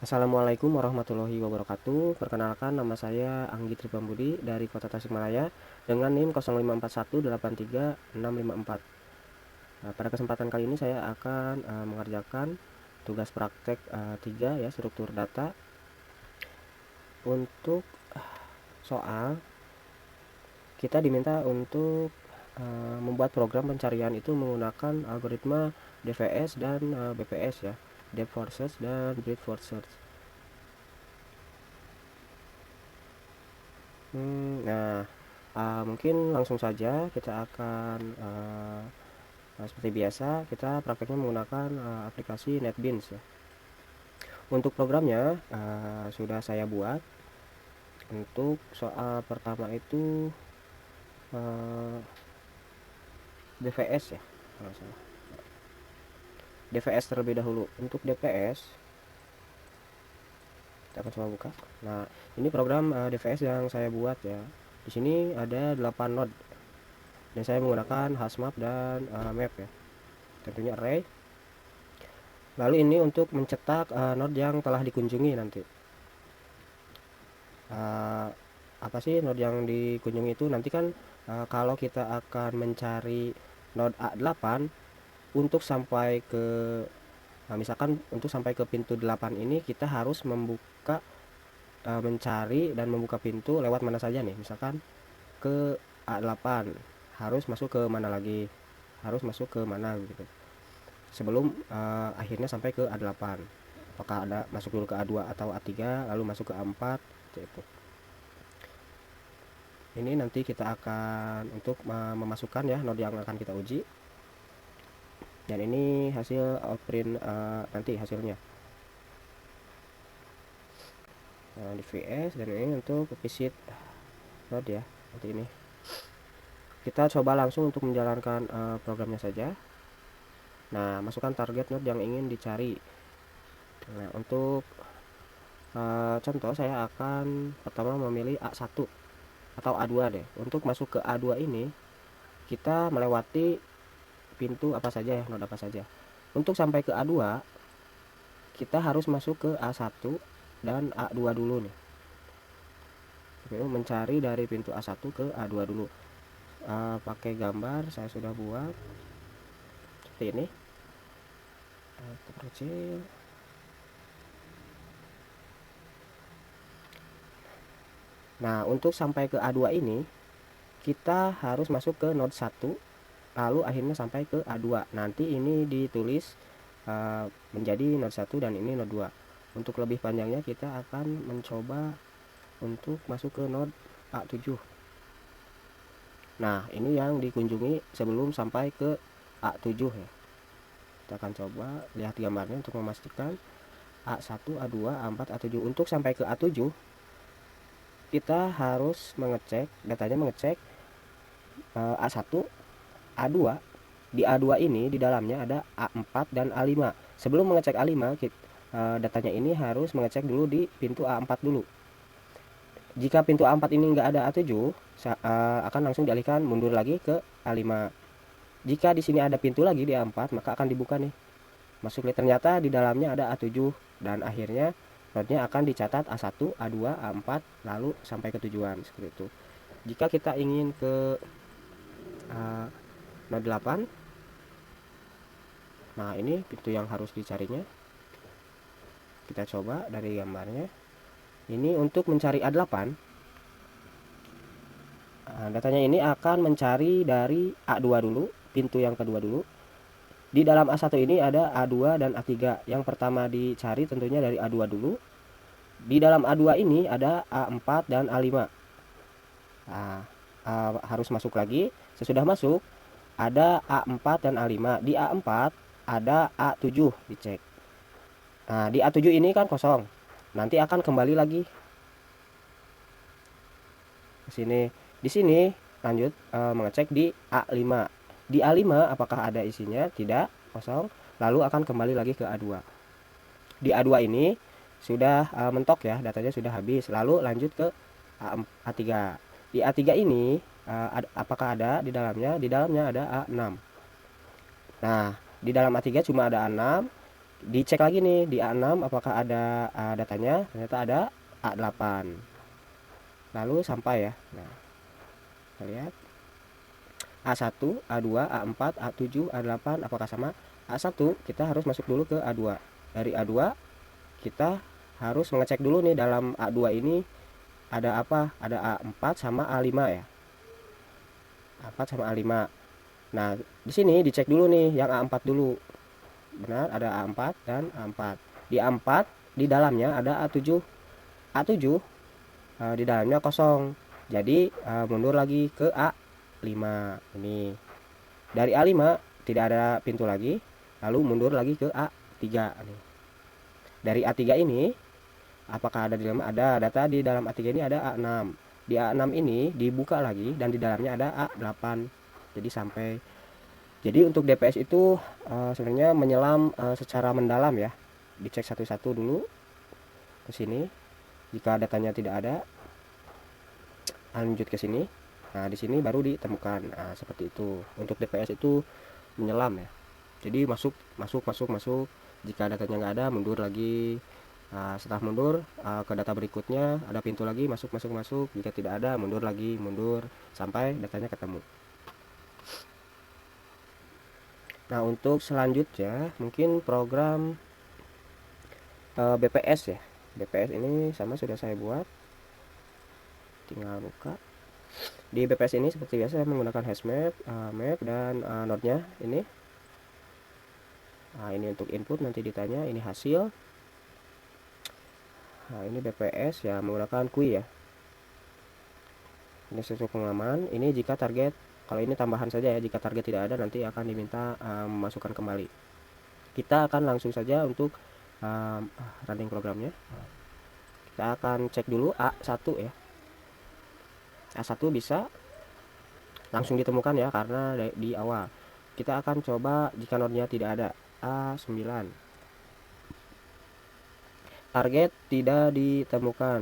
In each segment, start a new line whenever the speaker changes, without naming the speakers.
Assalamualaikum warahmatullahi wabarakatuh. Perkenalkan, nama saya Anggi Tripambudi dari Kota Tasikmalaya dengan NIM 0541836654. Pada kesempatan kali ini saya akan mengerjakan tugas praktek 3 ya, struktur data. Untuk soal kita diminta untuk membuat program pencarian itu menggunakan algoritma DVS dan BPS ya, Depth First Search dan Breadth First Search. Nah, mungkin langsung saja kita akan seperti biasa kita prakteknya menggunakan aplikasi NetBeans ya. Untuk programnya sudah saya buat. Untuk soal pertama itu DVS ya, kalau salah. DVS terlebih dahulu. Untuk DPS kita akan coba buka. Nah, ini program DVS yang saya buat ya. Di sini ada 8 node dan saya menggunakan hashmap dan map ya, tentunya array. Lalu ini untuk mencetak node yang telah dikunjungi nanti. Apa sih node yang dikunjungi itu? Nanti kan kalau kita akan mencari node A8 untuk sampai ke misalkan untuk sampai ke pintu 8 ini kita harus membuka mencari dan membuka pintu lewat mana saja nih. Misalkan ke A8 harus masuk ke mana lagi, harus masuk ke mana gitu sebelum akhirnya sampai ke A8. Apakah ada masuk dulu ke A2 atau A3 lalu masuk ke A4 itu. Ini nanti kita akan untuk memasukkan ya node yang akan kita uji, dan ini hasil outprint nanti hasilnya di VS, dan ini untuk visit node ya. Nanti ini kita coba langsung untuk menjalankan programnya saja. Nah, masukkan target node yang ingin dicari. Nah, untuk contoh saya akan pertama memilih A1 atau A2 deh. Untuk masuk ke A2 ini kita melewati pintu apa saja ya, node apa saja. Untuk sampai ke A2 kita harus masuk ke A1 dan A2 dulu nih. Oke, mencari dari pintu A1 ke A2 dulu. Pakai gambar saya sudah buat seperti ini. Kecil. Nah, untuk sampai ke A2 ini kita harus masuk ke node 1 lalu akhirnya sampai ke A2. Nanti ini ditulis menjadi node 1 dan ini node 2. Untuk lebih panjangnya kita akan mencoba untuk masuk ke node A7. Nah, ini yang dikunjungi sebelum sampai ke A7 ya. Kita akan coba lihat gambarnya untuk memastikan A1, A2, A4, A7. Untuk sampai ke A7 kita harus mengecek datanya, mengecek A1, A2. Di A2 ini di dalamnya ada A4 dan A5. Sebelum mengecek A5 datanya ini harus mengecek dulu di pintu A4 dulu. Jika pintu A4 ini nggak ada A7 akan langsung dialihkan mundur lagi ke A5. Jika di sini ada pintu lagi di A4 maka akan dibuka nih, masuk lihat, ternyata di dalamnya ada A7 dan akhirnya node-nya akan dicatat A1, A2, A4 lalu sampai ke tujuan seperti itu. Jika kita ingin ke node 8, nah ini pintu yang harus dicarinya. Kita coba dari gambarnya. Ini untuk mencari A8. Datanya ini akan mencari dari A2 dulu, pintu yang kedua dulu. Di dalam A1 ini ada A2 dan A3. Yang pertama dicari tentunya dari A2 dulu. Di dalam A2 ini ada A4 dan A5. Nah, harus masuk lagi. Sesudah masuk ada A4 dan A5. Di A4 ada A7, dicek. Nah, di A7 ini kan kosong. Nanti akan kembali lagi ke sini. Di sini lanjut mengecek di A5. Di A5 apakah ada isinya? Tidak, kosong. Lalu akan kembali lagi ke A2. Di A2 ini sudah mentok ya, datanya sudah habis. Lalu lanjut ke A3. Di A3 ini apakah ada di dalamnya? Di dalamnya ada A6. Nah, di dalam A3 cuma ada A6. Dicek lagi nih di A6 apakah ada datanya, ternyata ada A8. Lalu sampai ya. Nah, kita lihat A1, A2, A4, A7, A8 apakah sama? A1 kita harus masuk dulu ke A2. Dari A2 kita harus mengecek dulu nih dalam A2 ini ada apa? Ada A4 sama A5 ya. A4 sama A5. Nah, di sini dicek dulu nih yang A4 dulu. Benar, ada A4 dan A4. Di A4 di dalamnya ada A7. A7 di dalamnya kosong. Jadi mundur lagi ke A5 ini. Dari A5 tidak ada pintu lagi, lalu mundur lagi ke A3 nih. Dari A3 ini apakah ada di dalam, ada data di dalam A3 ini ada A6. Di A6 ini dibuka lagi dan di dalamnya ada A8. Jadi sampai, jadi untuk DPS itu sebenarnya menyelam secara mendalam ya. Dicek satu-satu dulu ke sini. Jika datanya tidak ada, lanjut ke sini. Nah, di sini baru ditemukan. Nah, seperti itu. Untuk DPS itu menyelam ya. Jadi masuk. Jika datanya nggak ada, mundur lagi. Nah, setelah mundur ke data berikutnya ada pintu lagi, masuk. Jika tidak ada, mundur lagi, sampai datanya ketemu. Nah, untuk selanjutnya mungkin program BPS ya. BPS ini sama sudah saya buat. Tinggal buka. Di BPS ini seperti biasa saya menggunakan hashmap, map dan node-nya ini. Nah, ini untuk input, nanti ditanya ini hasil. Nah, ini BPS ya menggunakan QUI ya. Ini struktur pengaman. Ini jika target, kalau ini tambahan saja ya, jika target tidak ada nanti akan diminta memasukkan kembali. Kita akan langsung saja untuk running programnya. Kita akan cek dulu A1 ya. A1 bisa langsung ditemukan ya karena di awal. Kita akan coba jika node-nya tidak ada. A9. Target tidak ditemukan.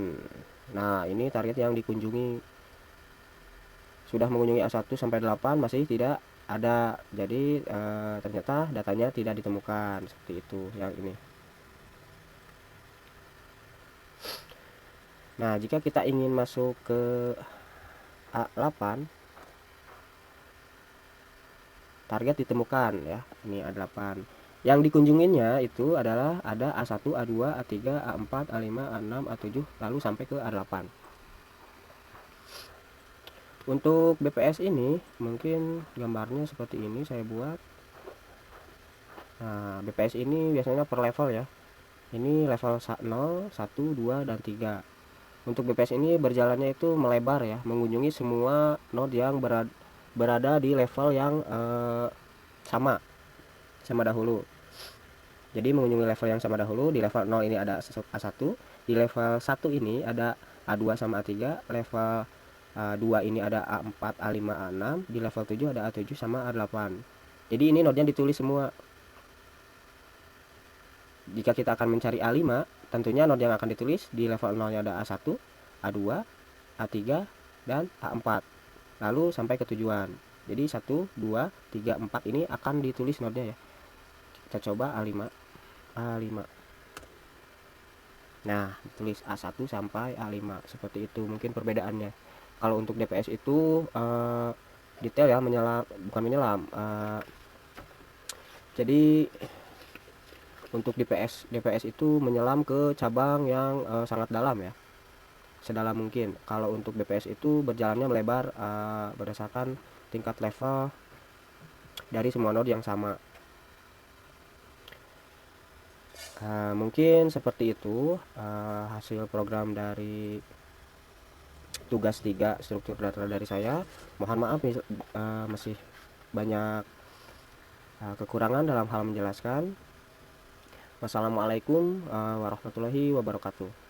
Nah, ini target yang dikunjungi. Sudah mengunjungi A1 sampai 8 masih tidak ada. Jadi ternyata datanya tidak ditemukan. Seperti itu yang ini. Nah, jika kita ingin masuk ke A8, target ditemukan ya. Ini A8. Yang dikunjunginya itu adalah ada A1, A2, A3, A4, A5, A6, A7 lalu sampai ke A8. Untuk BPS ini mungkin gambarnya seperti ini saya buat. Nah, BPS ini biasanya per level ya. Ini level 0, 1, 2 dan 3. Untuk BPS ini berjalannya itu melebar ya, mengunjungi semua node yang berada di level yang sama dahulu. Jadi mengunjungi level yang sama dahulu. Di level 0 ini ada A1, di level 1 ini ada A2 sama A3, level 2 ini ada A4, A5, A6, di level 7 ada A7 sama A8. Jadi ini node-nya ditulis semua. Jika kita akan mencari A5, tentunya node yang akan ditulis di level 0 nya ada A1, A2, A3 dan A4. Lalu sampai ke tujuan. Jadi 1, 2, 3, 4 ini akan ditulis node-nya ya. Kita coba A5. Nah, tulis A1 sampai A5 seperti itu mungkin perbedaannya. Kalau untuk DPS itu detail ya, bukan menyelam. Jadi untuk DPS itu menyelam ke cabang yang sangat dalam ya, sedalam mungkin. Kalau untuk BPS itu berjalannya melebar berdasarkan tingkat level dari semua node yang sama. Mungkin seperti itu hasil program dari tugas 3 struktur data dari saya. Mohon maaf masih banyak kekurangan dalam hal menjelaskan. Wassalamualaikum warahmatullahi wabarakatuh.